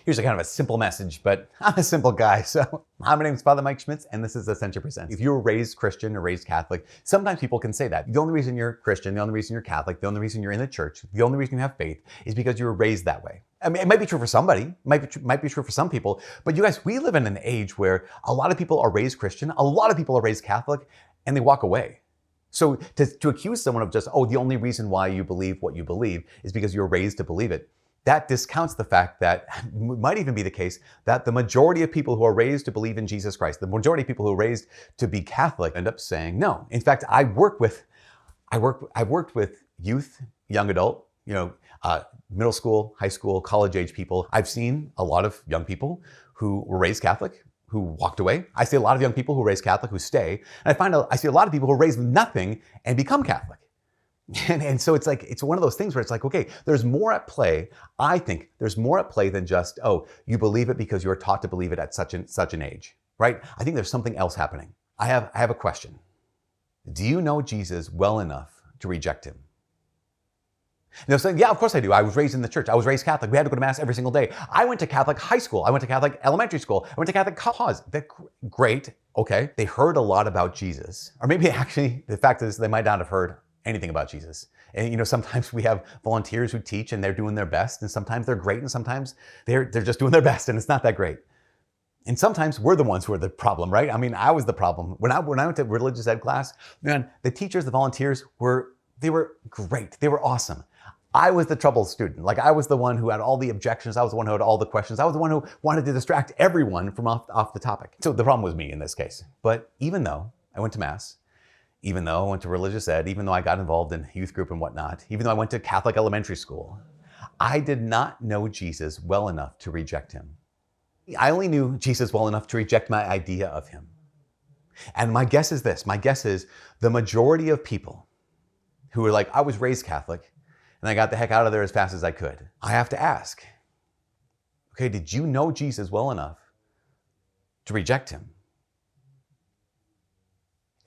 Here's a kind of a simple message, but I'm a simple guy. So my name is Father Mike Schmitz, and this is Ascension Presents. If you were raised Christian or raised Catholic, sometimes people can say that. The only reason you're Christian, the only reason you're Catholic, the only reason you're in the church, the only reason you have faith is because you were raised that way. I mean, it might be true for somebody, might be true for some people, but you guys, we live in an age where a lot of people are raised Christian, a lot of people are raised Catholic, and they walk away. So to accuse someone of just, the only reason why you believe what you believe is because you were raised to believe it, that discounts the fact that it might even be the case that the majority of people who are raised to believe in Jesus Christ, the majority of people who are raised to be Catholic end up saying no. In fact, I've worked with youth, young adult, middle school, high school, college age people. I've seen a lot of young people who were raised Catholic, who walked away. I see a lot of young people who are raised Catholic who stay. And I see a lot of people who are raised with nothing and become Catholic. And so it's one of those things where it's like, okay, there's more at play. I think there's more at play than just, you believe it because you're taught to believe it at such an age, right? I think there's something else happening. I have a question. Do you know Jesus well enough to reject him? And they're saying, yeah, of course I do. I was raised in the church. I was raised Catholic. We had to go to Mass every single day. I went to Catholic high school. I went to Catholic elementary school. I went to Catholic college. Great. Okay. They heard a lot about Jesus. Or maybe actually, the fact is they might not have heard anything about Jesus. And sometimes we have volunteers who teach and they're doing their best. And sometimes they're great. And sometimes they're just doing their best and it's not that great. And sometimes we're the ones who are the problem, right? I mean, I was the problem. When I went to religious ed class, man, the teachers, the volunteers they were great. They were awesome. I was the trouble student. Like I was the one who had all the objections. I was the one who had all the questions. I was the one who wanted to distract everyone from off the topic. So the problem was me in this case. But even though I went to Mass, even though I went to religious ed, even though I got involved in youth group and whatnot, even though I went to Catholic elementary school, I did not know Jesus well enough to reject him. I only knew Jesus well enough to reject my idea of him. And my guess is this. My guess is the majority of people who were like, I was raised Catholic, and I got the heck out of there as fast as I could. I have to ask, okay, did you know Jesus well enough to reject him?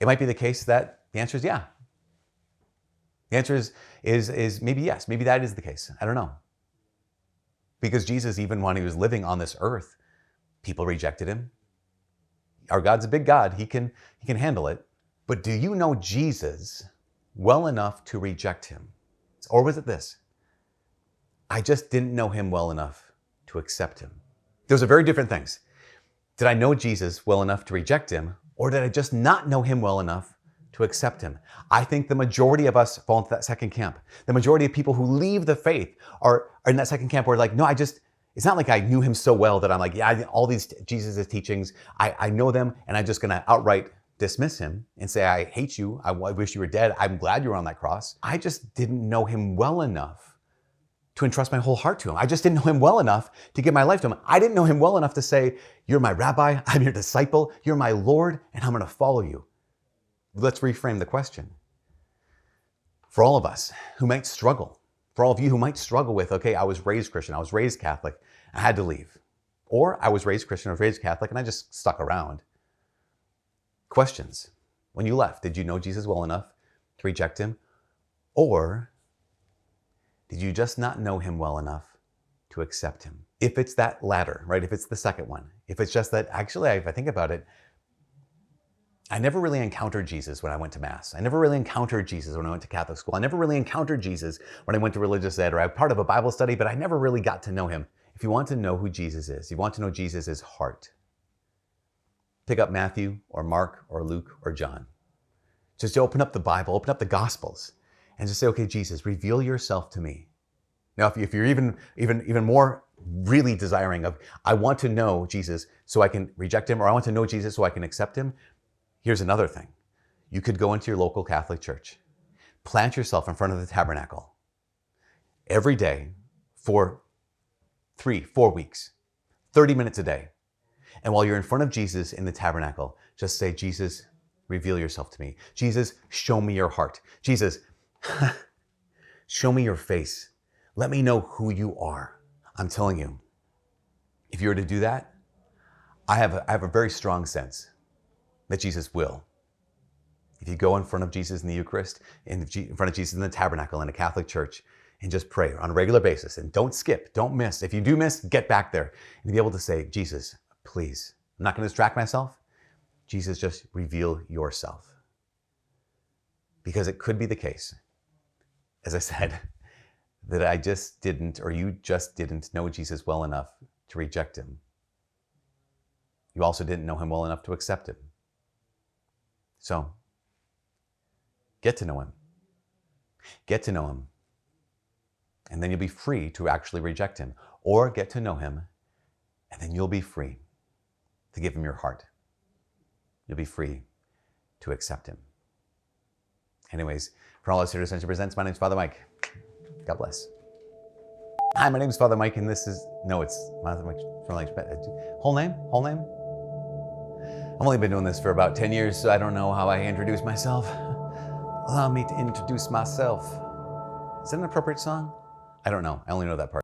It might be the case that the answer is yeah. The answer is maybe yes. Maybe that is the case. I don't know. Because Jesus, even when he was living on this earth, people rejected him. Our God's a big God. He can handle it. But do you know Jesus well enough to reject him? Or was it this? I just didn't know him well enough to accept him. Those are very different things. Did I know Jesus well enough to reject him? Or did I just not know him well enough to accept him? I think the majority of us fall into that second camp. The majority of people who leave the faith are in that second camp where like, no, it's not like I knew him so well that I'm like, yeah, all these Jesus' teachings, I know them and I'm just going to outright dismiss him and say, I hate you. I wish you were dead. I'm glad you were on that cross. I just didn't know him well enough to entrust my whole heart to him. I just didn't know him well enough to give my life to him. I didn't know him well enough to say, you're my rabbi, I'm your disciple, you're my Lord, and I'm going to follow you. Let's reframe the question. For all of us who might struggle, for all of you who might struggle with, okay, I was raised Christian, I was raised Catholic, I had to leave. Or I was raised Christian, I was raised Catholic, and I just stuck around. Questions. When you left, did you know Jesus well enough to reject him? Or did you just not know him well enough to accept him? If it's that latter, right? If it's the second one, if it's just that, actually, if I think about it, I never really encountered Jesus when I went to Mass. I never really encountered Jesus when I went to Catholic school. I never really encountered Jesus when I went to religious ed or I was part of a Bible study, but I never really got to know him. If you want to know who Jesus is, you want to know Jesus' heart, pick up Matthew or Mark or Luke or John. Just open up the Bible, open up the Gospels, and just say, okay, Jesus, reveal yourself to me. Now, if you're even more really desiring of, I want to know Jesus so I can reject him, or I want to know Jesus so I can accept him, here's another thing. You could go into your local Catholic church, plant yourself in front of the tabernacle every day for 3-4 weeks, 30 minutes a day. And while you're in front of Jesus in the tabernacle, just say, Jesus, reveal yourself to me. Jesus, show me your heart. Jesus, show me your face. Let me know who you are. I'm telling you, if you were to do that, I have a very strong sense that Jesus will. If you go in front of Jesus in the Eucharist, in front of Jesus in the tabernacle in a Catholic church, and just pray on a regular basis. And don't skip, don't miss. If you do miss, get back there and be able to say, Jesus, please, I'm not going to distract myself. Jesus, just reveal yourself. Because it could be the case, as I said, that I just didn't, or you just didn't know Jesus well enough to reject him. You also didn't know him well enough to accept him. So, get to know him. Get to know him. And then you'll be free to actually reject him. Or get to know him, and then you'll be free to give him your heart. You'll be free to accept him. Anyways, for all us here at Ascension Presents, my name is Father Mike. God bless. Hi, my name is Father Mike, and this is, it's Father Mike. Whole name? I've only been doing this for about 10 years, so I don't know how I introduce myself. Allow me to introduce myself. Is that an appropriate song? I don't know. I only know that part.